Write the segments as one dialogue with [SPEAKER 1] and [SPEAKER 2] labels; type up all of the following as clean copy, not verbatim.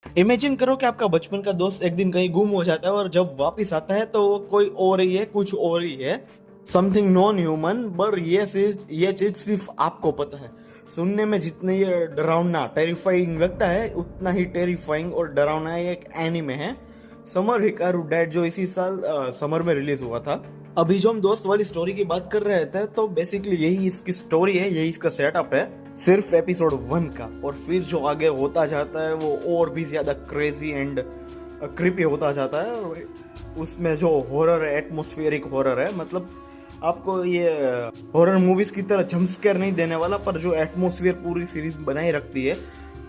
[SPEAKER 1] Imagine करो कि आपका बचपन का दोस्त एक दिन कहीं गुम हो जाता है और जब वापस आता है तो वो कोई और ही है, कुछ और ही है, समथिंग नॉन ह्यूमन। पर ये चीज सिर्फ आपको पता है। सुनने में जितने ये डरावना टेरिफाइंग लगता है उतना ही टेरिफाइंग और डरावना ये एक एनीमे है, समर हिकारू डेड, जो इसी साल समर में रिलीज हुआ था। अभी जो हम दोस्त वाली स्टोरी की बात कर रहे थे तो बेसिकली यही इसकी स्टोरी है, यही इसका सेटअप है, सिर्फ एपिसोड 1 का। और फिर जो आगे होता जाता है वो और भी ज्यादा क्रेजी एंड क्रिपी होता जाता है। और उसमें जो हॉरर है, एटमोस्फियरिक हॉरर है, मतलब आपको ये हॉरर मूवीज की तरह जंप स्केयर नहीं देने वाला, पर जो एटमोस्फियर पूरी सीरीज बनाई रखती है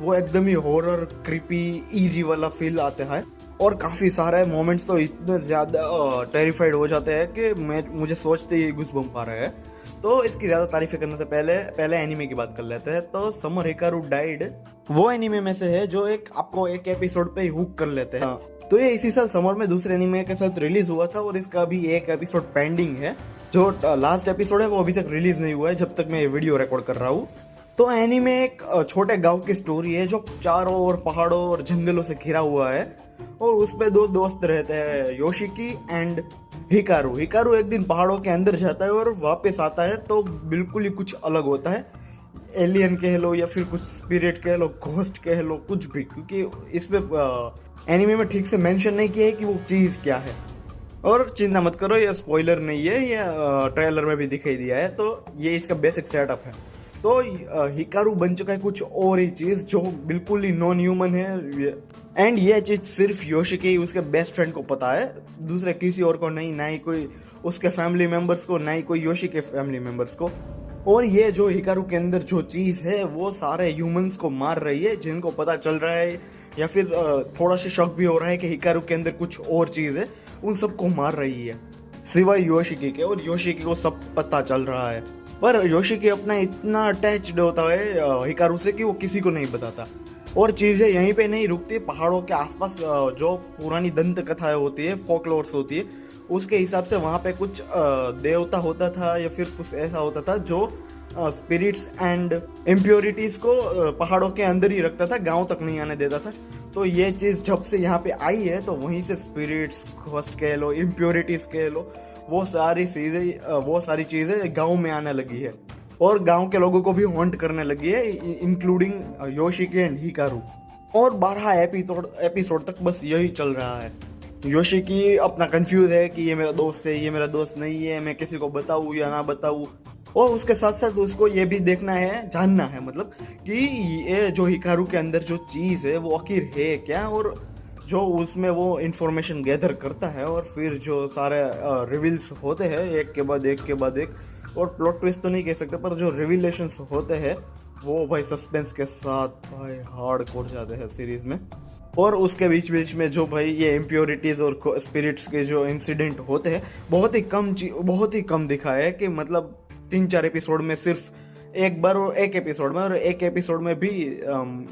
[SPEAKER 1] वो एकदम ही हॉरर क्रिपी ईजी वाला फील आता है। और काफी सारे मोमेंट्स तो इतने ज्यादा टेरिफाइड हो जाते हैं कि मुझे सोचते ही गूज़बम्प आ रहे हैं। तो इसकी ज्यादा तारीफें करने से पहले पहले एनीमे की बात कर लेते हैं। तो समर हिकारू डाइड वो एनीमे में से है जो आपको एक एपिसोड पे ही हुक कर लेते हैं। तो ये इसी साल समर में दूसरे एनीमे के साथ रिलीज हुआ था और इसका अभी एक एपिसोड पेंडिंग है। जो लास्ट एपिसोड है वो अभी तक रिलीज नहीं हुआ है जब तक मैं ये वीडियो रिकॉर्ड कर रहा हूँ। तो एनीमे एक छोटे गांव की स्टोरी है जो चारों ओर पहाड़ों और जंगलों से घिरा हुआ है। और उसपे दो दोस्त रहते हैं, योशिकी एंड हिकारू। हिकारू एक दिन पहाड़ों के अंदर जाता है और वापस आता है तो बिल्कुल ही कुछ अलग होता है। एलियन कह लो या फिर कुछ स्पिरिट कह लो, घोस्ट कह लो, कुछ भी, क्योंकि इसमें एनीमे में ठीक से मेंशन नहीं किया है कि वो चीज क्या है। और चिंता मत करो, ये स्पॉइलर नहीं है, ये ट्रेलर में भी दिखाई दिया है। तो ये इसका बेसिक सेटअप है। तो हिकारू बन चुका है कुछ और ही चीज जो बिल्कुल ही नॉन ह्यूमन है। एंड ये चीज सिर्फ योशिकी उसके बेस्ट फ्रेंड को पता है, दूसरे किसी और को नहीं, ना ही कोई उसके फैमिली मेंबर्स को, ना ही कोई योशी के फैमिली मेंबर्स को। और ये जो हिकारू के अंदर जो चीज है वो सारे ह्यूमंस को मार रही है, जिनको पता चल रहा है या फिर थोड़ा सा शक भी हो रहा है कि हिकारू के अंदर कुछ और चीज है, उन सबको मार रही है सिवाय योशिकी के। और योशिकी को सब पता चल रहा है, पर योशिकी अपना इतना अटैच्ड होता है हिकारू से कि वो किसी को नहीं बताता। और चीजें यहीं पे नहीं रुकती, पहाड़ों के आसपास जो पुरानी दंत कथाएं होती है, फोकलोर्स होती है, उसके हिसाब से वहां पे कुछ देवता होता था या फिर कुछ ऐसा होता था जो स्पिरिट्स एंड इम्प्योरिटीज को पहाड़ों के अंदर ही रखता था, गांव तक नहीं आने देता था। तो ये चीज जब से यहाँ पे आई है तो वहीं से स्पिरिट्स, घोस्ट कह लो, इम्प्योरिटीज कह लो, वो सारी चीजें गांव में आने लगी है और गांव के लोगों को भी हॉन्ट करने लगी है, इंक्लूडिंग योशिकी एंड हिकारू। और 12 एपिसोड तक बस यही चल रहा है। योशिकी अपना कंफ्यूज है कि ये मेरा दोस्त है, ये मेरा दोस्त नहीं है, मैं किसी को बताऊं या ना बताऊं। और उसके साथ साथ उसको ये भी देखना है, जानना है, मतलब कि ये जो हिकारू के अंदर जो चीज है वो आखिर है क्या, और जो उसमें वो इंफॉर्मेशन गैदर करता है। और फिर जो सारे रिवील्स होते हैं एक के बाद एक के बाद एक, और प्लॉट ट्विस्ट तो नहीं कह सकते, पर जो रिविलेशंस होते हैं वो भाई सस्पेंस के साथ भाई हार्ड कोर जाते हैं सीरीज में। और उसके बीच बीच में जो भाई ये इम्प्योरिटीज और स्पिरिट्स के जो इंसिडेंट होते हैं बहुत ही कम दिखाया है, कि मतलब 3-4 एपिसोड में सिर्फ एक बार, और एक एपिसोड में भी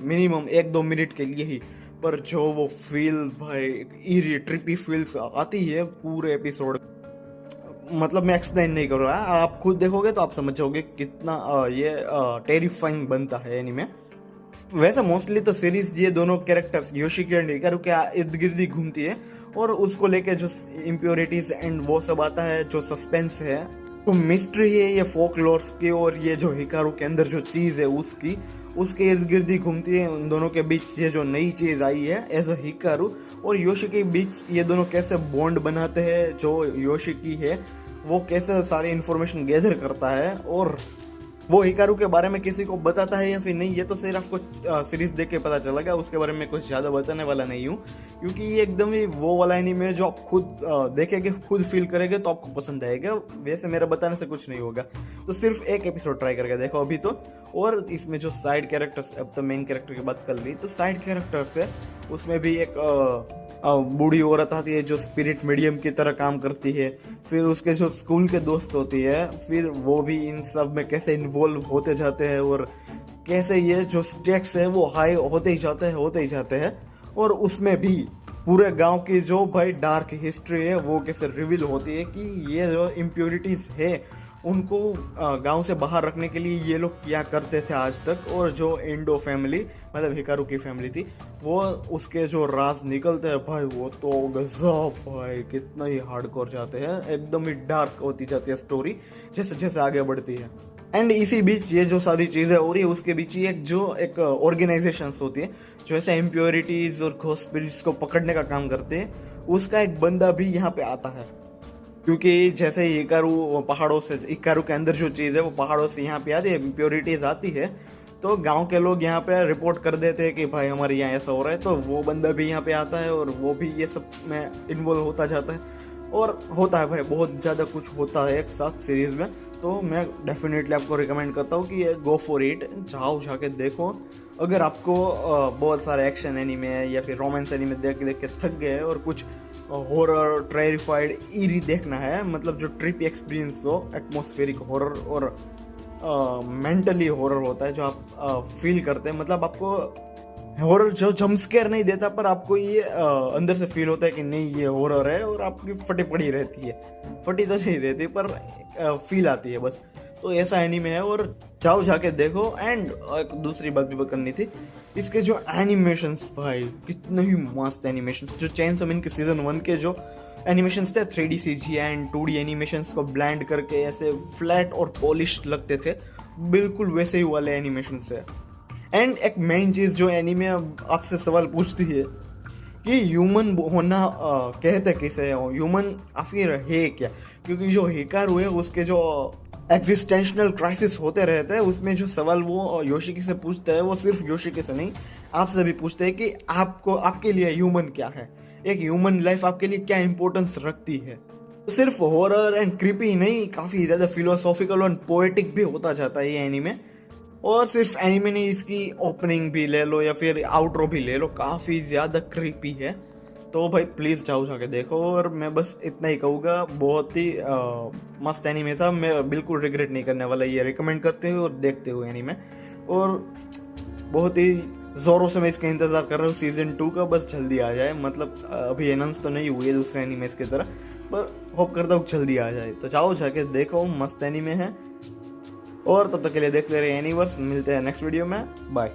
[SPEAKER 1] मिनिमम 1-2 मिनट के लिए ही। पर जो वो फील भाई ईरी ट्रिपी फील्स आती है पूरे एपिसोड, मतलब मैं एक्सप्लेन नहीं कर रहा, आप खुद देखोगे तो आप समझ जाओगे कितना ये टेरिफाइंग बनता है एनीमे। वैसे मोस्टली तो सीरीज ये दोनों कैरेक्टर्स योशिकी एंड हिकारू के इर्द गिर्द ही घूमती है, और उसको लेके जो इम्प्योरिटीज एंड वो सब आता है, जो सस्पेंस है, तो मिस्ट्री है ये फोकलोर्स की, और ये जो हिकारू के अंदर जो चीज है उसके इर्द गिर्द ही घूमती है। उन दोनों के बीच ये जो नई चीज आई है एज अ हिकारू और योशिकी के बीच, ये दोनों कैसे बॉन्ड बनाते हैं। जो योशिकी है वो कैसे सारी इंफॉर्मेशन गैदर करता है और वो हिकारू के बारे में किसी को बताता है या फिर नहीं, ये तो सिर्फ आपको सीरीज देख के पता चलेगा। उसके बारे में कुछ ज़्यादा बताने वाला नहीं हूँ, क्योंकि ये एकदम ही वो वाला एनीमे जो आप खुद देखेंगे, खुद फील करेंगे तो आपको पसंद आएगा। वैसे मेरा बताने से कुछ नहीं होगा, तो सिर्फ एक एपिसोड ट्राई करके देखो अभी तो। और इसमें जो साइड कैरेक्टर्स, अब तो मेन कैरेक्टर की बात कर ली, तो साइड कैरेक्टर्स है उसमें भी एक बूढ़ी औरत आती है जो स्पिरिट मीडियम की तरह काम करती है। फिर उसके जो स्कूल के दोस्त होती है, फिर वो भी इन सब में कैसे इन्वॉल्व होते जाते हैं, और कैसे ये जो स्टेक्स है वो हाई होते ही जाते हैं। और उसमें भी पूरे गांव की जो भाई डार्क हिस्ट्री है वो कैसे रिवील होती है, कि ये जो इम्प्योरिटीज है उनको गांव से बाहर रखने के लिए ये लोग क्या करते थे आज तक, और जो इंडो फैमिली मतलब हिकारू की फैमिली थी, वो उसके जो राज निकलते हैं भाई, वो तो गजब भाई, कितना ही हार्डकोर जाते हैं, एकदम ही डार्क होती जाती है स्टोरी जैसे जैसे आगे बढ़ती है। एंड इसी बीच ये जो सारी चीज़ें हो रही है उसके बीच ही एक ऑर्गेनाइजेशंस होती है जो ऐसे इम्प्योरिटीज और घोस्ट स्पिरिट्स को पकड़ने का काम करते हैं, उसका एक बंदा भी यहाँ पे आता है। क्योंकि जैसे ही इकारू के अंदर जो चीज़ है वो पहाड़ों से यहाँ पे आती है, इम्प्योरिटीज आती है, तो गांव के लोग यहाँ पे रिपोर्ट कर देते हैं कि भाई हमारे यहाँ ऐसा हो रहा है, तो वो बंदा भी यहाँ पे आता है और वो भी ये सब में इन्वॉल्व होता जाता है, और होता है भाई बहुत ज़्यादा कुछ होता है एक साथ सीरीज में। तो मैं डेफिनेटली आपको रिकमेंड करता हूँ कि ये गो फॉर इट, जाओ जाके देखो। अगर आपको बहुत सारे एक्शन एनीमे या फिर रोमांस एनीमे देख देख के थक गए और कुछ हॉरर टेरिफाइड ईरी देखना है, मतलब जो ट्रिप एक्सपीरियंस हो, एटमॉस्फेरिक हॉरर और मेंटली हॉरर होता है जो आप फील करते हैं, मतलब आपको हॉरर जो जंप स्केयर नहीं देता पर आपको ये अंदर से फील होता है कि नहीं ये हॉरर है, और आपकी फटी पड़ी रहती है, फटी तो नहीं रहती पर फील आती है बस। तो ऐसा एनीमे है और जाओ जाके देखो। एंड एक दूसरी बात भी करनी थी, इसके जो एनिमेशंस भाई कितने ही मस्त एनिमेशंस, जो चेनसो मैन के सीजन 1 के जो एनिमेशंस थे 3D CG and 2D animations को ब्लेंड करके ऐसे फ्लैट और पॉलिश लगते थे, बिल्कुल वैसे ही वाले एनिमेशंस है। एंड एक मेन चीज़ जो एनीमे आपसे सवाल पूछती है कि ह्यूमन होना कहते किसे हो, ह्यूमन आखिर है क्या, क्योंकि जो हिकारू है उसके जो एग्जिस्टेंशनल क्राइसिस होते रहते हैं, उसमें जो सवाल वो योशिकी से पूछता है वो सिर्फ योशिकी से नहीं आपसे भी पूछते हैं कि आपके लिए ह्यूमन क्या है, एक ह्यूमन लाइफ आपके लिए क्या इंपॉर्टेंस रखती है। सिर्फ हॉरर एंड क्रीपी नहीं, काफ़ी ज़्यादा फिलोसॉफिकल और पोएटिक भी होता जाता है ये एनीमे। और सिर्फ एनीमे नहीं, इसकी ओपनिंग भी ले लो या फिर आउटरो भी ले लो, काफ़ी ज़्यादा क्रीपी है। तो भाई प्लीज़ जाओ जाके देखो। और मैं बस इतना ही कहूँगा, बहुत ही मस्त एनीमे था, मैं बिल्कुल रिग्रेट नहीं करने वाला ये रिकमेंड करते हुए और देखते हुए एनीमे। और बहुत ही ज़ोरों से मैं इसका इंतज़ार कर रहा हूँ सीज़न 2 का, बस जल्दी आ जाए। मतलब अभी अनाउंस तो नहीं हुई है दूसरे एनीमेस की तरह, पर होप करता हूँ जल्दी आ जाए। तो जाओ जाके देखो, मस्त एनीमे है। और तब तक के लिए देखते रहिए एनीवर्स, मिलते हैं नेक्स्ट वीडियो में, बाय।